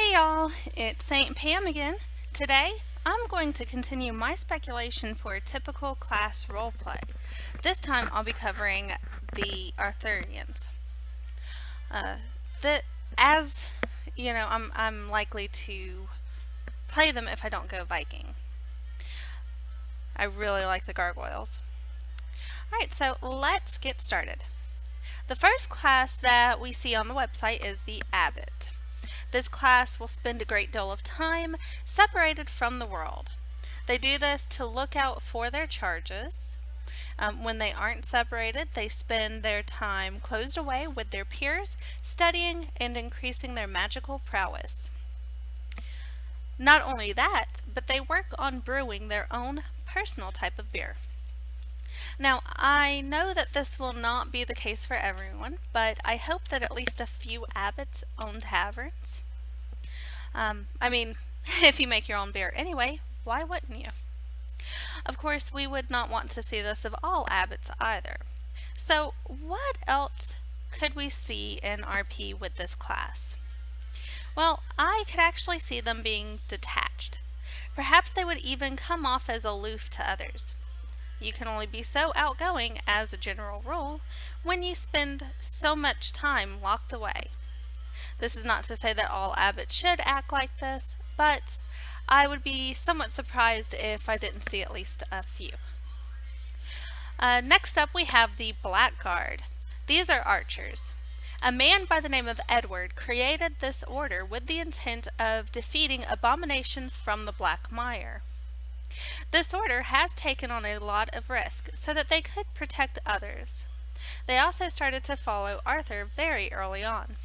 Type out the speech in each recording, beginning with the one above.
Hey y'all, it's St. Pam again. Today, I'm going to continue my speculation for a typical class roleplay. This time, I'll be covering the Arthurians. Uh, the, as you know, I'm likely to play them if I don't go Viking. I really like the gargoyles. Alright, so let's get started. The first class that we see on the website is the Abbot. This class will spend a great deal of time separated from the world. They do this to look out for their charges. When they aren't separated, they spend their time closed away with their peers, studying and increasing their magical prowess. Not only that, but they work on brewing their own personal type of beer. Now, I know that this will not be the case for everyone, but I hope that at least a few abbots own taverns. I mean, if you make your own beer anyway, why wouldn't you? Of course, we would not want to see this of all abbots either. So, what else could we see in RP with this class? Well, I could actually see them being detached. Perhaps they would even come off as aloof to others. You can only be so outgoing, as a general rule, when you spend so much time locked away. This is not to say that all abbots should act like this, but I would be somewhat surprised if I didn't see at least a few. Next up, we have the Blackguard. These are archers. A man by the name of Edward created this order with the intent of defeating abominations from the Black Mire. This order has taken on a lot of risk so that they could protect others. They also started to follow Arthur very early on,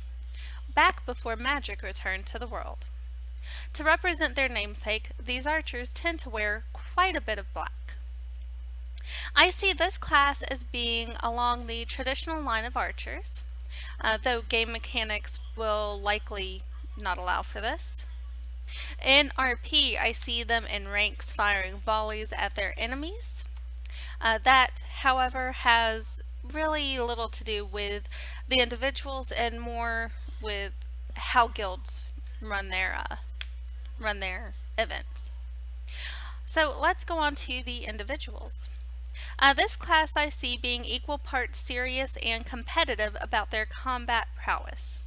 back before magic returned to the world. To represent their namesake, these archers tend to wear quite a bit of black. I see this class as being along the traditional line of archers, though game mechanics will likely not allow for this. In RP, I see them in ranks firing volleys at their enemies. That, however, has really little to do with the individuals and more with how guilds run their events. So let's go on to the individuals. This class I see being equal parts serious and competitive about their combat prowess.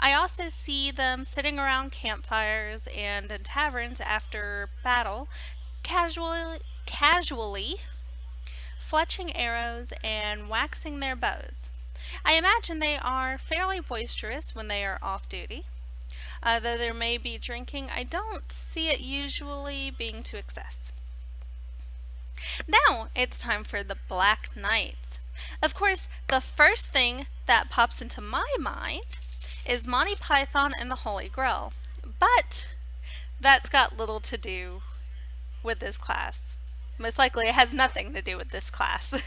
I also see them sitting around campfires and in taverns after battle, casually fletching arrows and waxing their bows. I imagine they are fairly boisterous when they are off duty. Though there may be drinking, I don't see it usually being to excess. Now it's time for the Black Knights. Of course, the first thing that pops into my mind is Monty Python and the Holy Grail, but that's got little to do with this class. Most likely it has nothing to do with this class.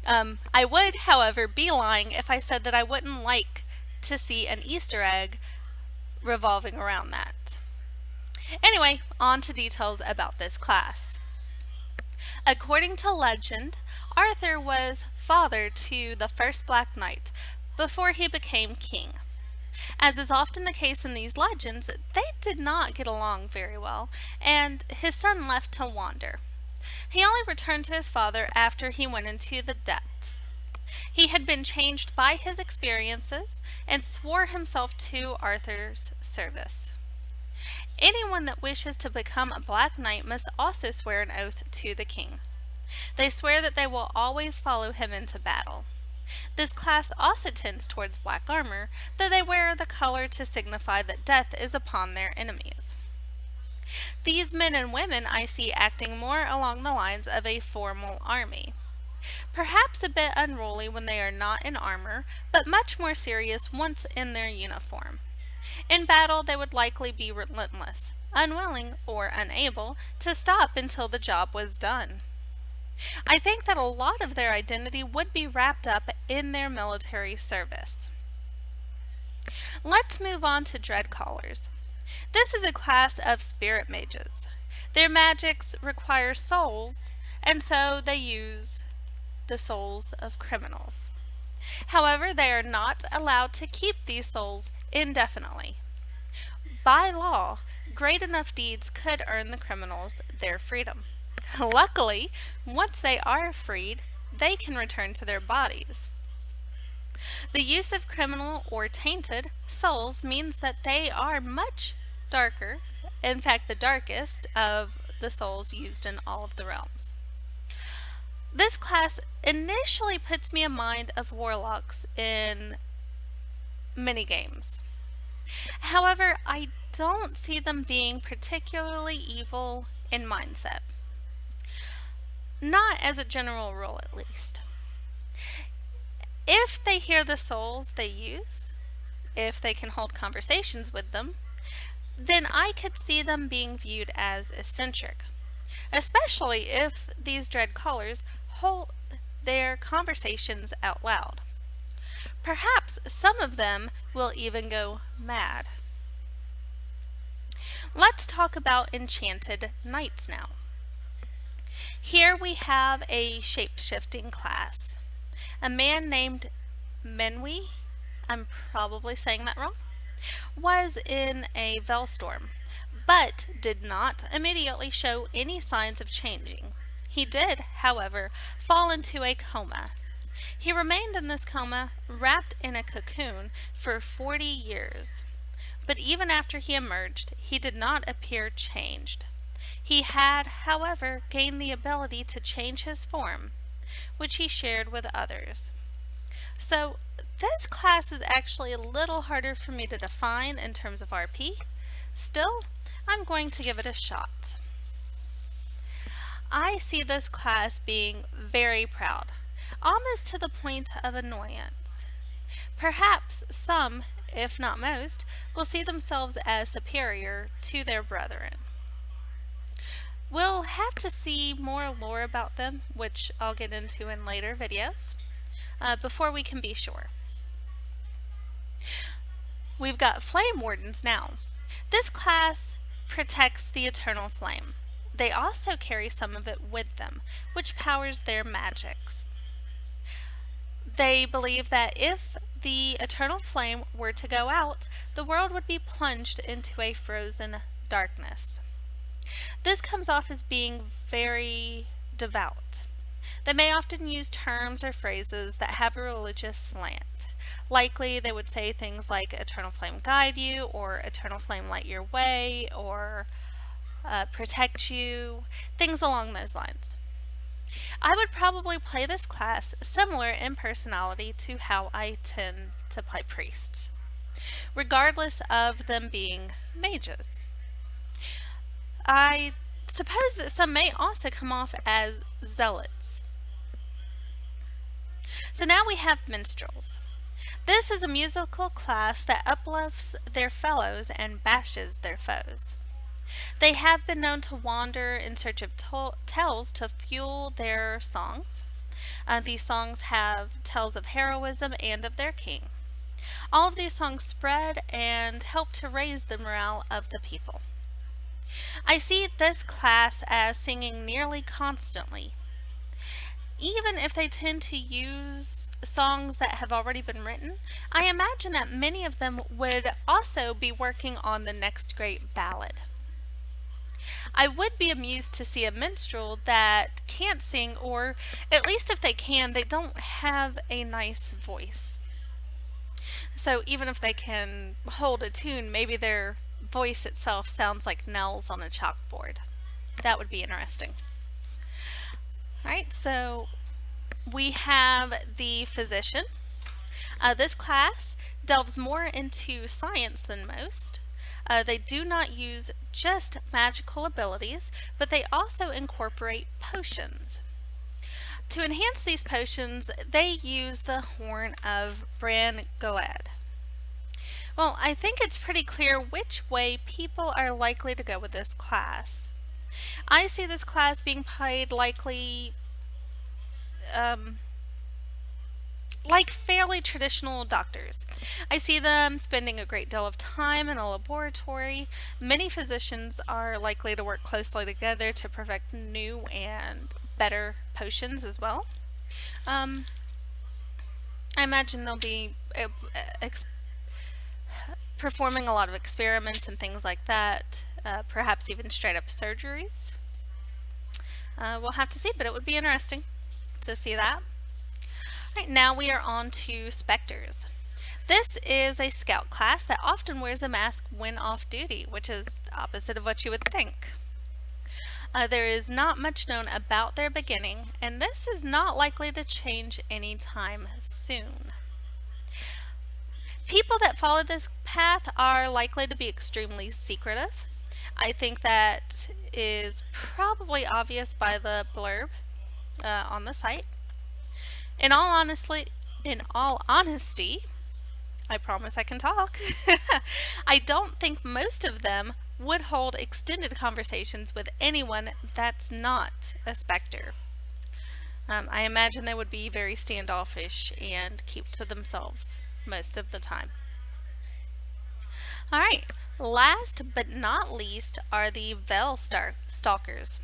I would, however, be lying if I said that I wouldn't like to see an Easter egg revolving around that. Anyway, on to details about this class. According to legend, Arthur was father to the first Black Knight before he became king. As is often the case in these legends, they did not get along very well, and his son left to wander. He only returned to his father after he went into the depths. He had been changed by his experiences and swore himself to Arthur's service. Anyone that wishes to become a Black Knight must also swear an oath to the king. They swear that they will always follow him into battle. This class also tends towards black armor, though they wear the color to signify that death is upon their enemies. These men and women I see acting more along the lines of a formal army. Perhaps a bit unruly when they are not in armor, but much more serious once in their uniform. In battle, they would likely be relentless, unwilling or unable to stop until the job was done. I think that a lot of their identity would be wrapped up in their military service. Let's move on to Dreadcallers. This is a class of spirit mages. Their magics require souls, and so they use the souls of criminals. However, they are not allowed to keep these souls indefinitely. By law, great enough deeds could earn the criminals their freedom. Luckily, once they are freed, they can return to their bodies. The use of criminal or tainted souls means that they are much darker, in fact, the darkest of the souls used in all of the realms. This class initially puts me in mind of warlocks in many games. However, I don't see them being particularly evil in mindset. Not as a general rule, at least. If they hear the souls they use, if they can hold conversations with them, then I could see them being viewed as eccentric, especially if these dread callers hold their conversations out loud. Perhaps some of them will even go mad. Let's talk about enchanted knights now. Here we have a shape-shifting class. A man named Menwi, I'm probably saying that wrong, was in a Velstorm, but did not immediately show any signs of changing. He did, however, fall into a coma. He remained in this coma, wrapped in a cocoon, for 40 years. But even after he emerged, he did not appear changed. He had, however, gained the ability to change his form, which he shared with others. So, this class is actually a little harder for me to define in terms of RP. Still, I'm going to give it a shot. I see this class being very proud, almost to the point of annoyance. Perhaps some, if not most, will see themselves as superior to their brethren. We'll have to see more lore about them, which I'll get into in later videos, before we can be sure. We've got Flame Wardens now. This class protects the eternal flame. They also carry some of it with them, which powers their magics. They believe that if the eternal flame were to go out, the world would be plunged into a frozen darkness. This comes off as being very devout. They may often use terms or phrases that have a religious slant. Likely they would say things like eternal flame guide you, or eternal flame light your way, or protect you, things along those lines. I would probably play this class similar in personality to how I tend to play priests, regardless of them being mages. I suppose that some may also come off as zealots. So now we have minstrels. This is a musical class that uplifts their fellows and bashes their foes. They have been known to wander in search of tales to fuel their songs. These songs have tales of heroism and of their king. All of these songs spread and help to raise the morale of the people. I see this class as singing nearly constantly. Even if they tend to use songs that have already been written, I imagine that many of them would also be working on the next great ballad. I would be amused to see a minstrel that can't sing, or at least if they can, they don't have a nice voice. So even if they can hold a tune, maybe their voice itself sounds like nails on a chalkboard. That would be interesting. Alright, so we have the physician. This class delves more into science than most. They do not use just magical abilities, but they also incorporate potions. To enhance these potions, they use the horn of Bran Galad. Well, I think it's pretty clear which way people are likely to go with this class. I see this class being played likely like fairly traditional doctors. I see them spending a great deal of time in a laboratory. Many physicians are likely to work closely together to perfect new and better potions as well. I imagine they'll be performing a lot of experiments and things like that, perhaps even straight up surgeries. We'll have to see, but it would be interesting to see that. All right, now we are on to specters. This is a scout class that often wears a mask when off duty, which is opposite of what you would think. There is not much known about their beginning, and this is not likely to change anytime soon. People that follow this path are likely to be extremely secretive. I think that is probably obvious by the blurb on the site. In all honesty, I promise I can talk. I don't think most of them would hold extended conversations with anyone that's not a specter. I imagine they would be very standoffish and keep to themselves most of the time. All right, last but not least are the veil stalkers.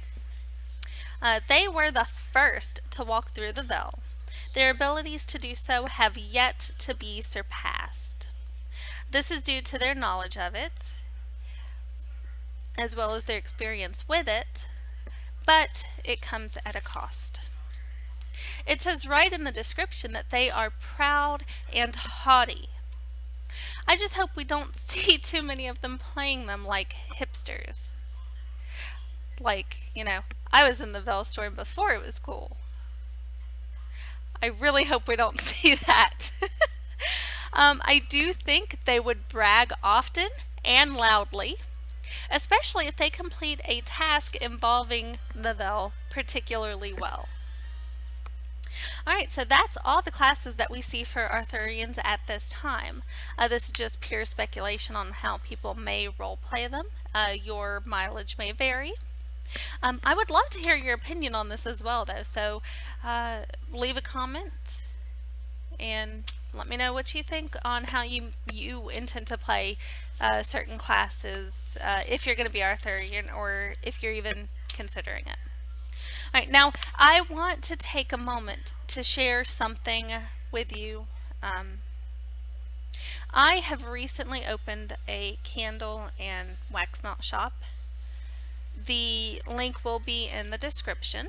They were the first to walk through the veil. Their abilities to do so have yet to be surpassed. This is due to their knowledge of it, as well as their experience with it, but it comes at a cost. It says right in the description that they are proud and haughty. I just hope we don't see too many of them playing them like hipsters. Like, I was in the Veil Storm before it was cool. I really hope we don't see that. I do think they would brag often and loudly, especially if they complete a task involving the Veil particularly well. Alright, so that's all the classes that we see for Arthurians at this time. This is just pure speculation on how people may roleplay them. Your mileage may vary. I would love to hear your opinion on this as well, though, so leave a comment and let me know what you think on how you intend to play certain classes, if you're going to be Arthurian or if you're even considering it. Alright, now I want to take a moment to share something with you. I have recently opened a candle and wax melt shop. The link will be in the description.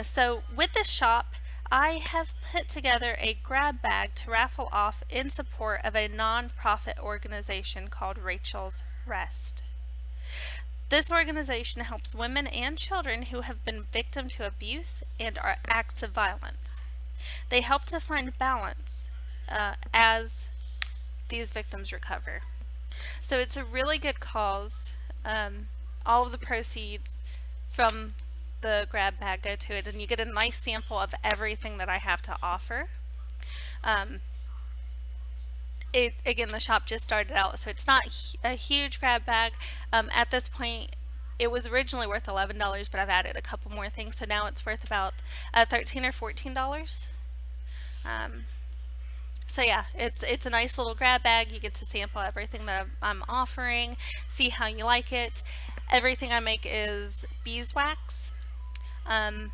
So with this shop, I have put together a grab bag to raffle off in support of a non-profit organization called Rachel's Rest. This organization helps women and children who have been victim to abuse and acts of violence. They help to find balance as these victims recover. So it's a really good cause. All of the proceeds from the grab bag go to it, and you get a nice sample of everything that I have to offer. Again, the shop just started out, so it's not a huge grab bag. At this point, it was originally worth $11, but I've added a couple more things, so now it's worth about $13 or $14. So yeah, it's a nice little grab bag. You get to sample everything that I'm offering, see how you like it. Everything I make is beeswax. I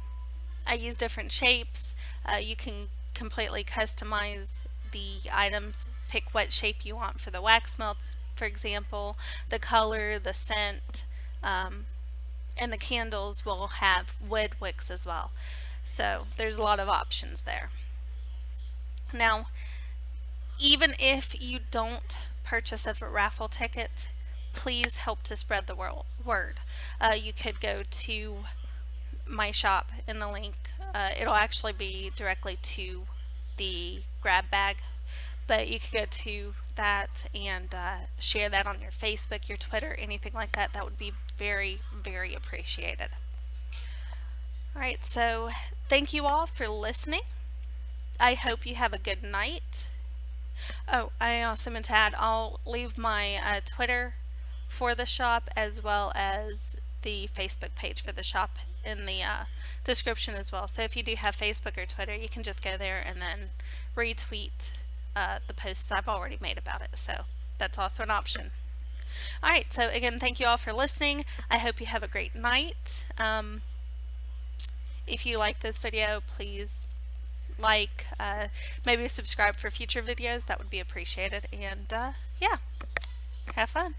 use different shapes. You can completely customize the items, pick what shape you want for the wax melts, for example, the color, the scent, and the candles will have wood wicks as well. So there's a lot of options there. Now, even if you don't purchase a raffle ticket, please help to spread the word. You could go to my shop in the link. It'll actually be directly to the grab bag, but you could go to that and share that on your Facebook, your Twitter, anything like that. That would be very, very appreciated. Alright, so thank you all for listening. I hope you have a good night. Oh, I also meant to add, I'll leave my Twitter for the shop as well as the Facebook page for the shop in the description as well. So if you do have Facebook or Twitter, you can just go there and then retweet the posts I've already made about it. So that's also an option. Alright, so again, thank you all for listening. I hope you have a great night. If you like this video, please like, maybe subscribe for future videos. That would be appreciated. And yeah, have fun.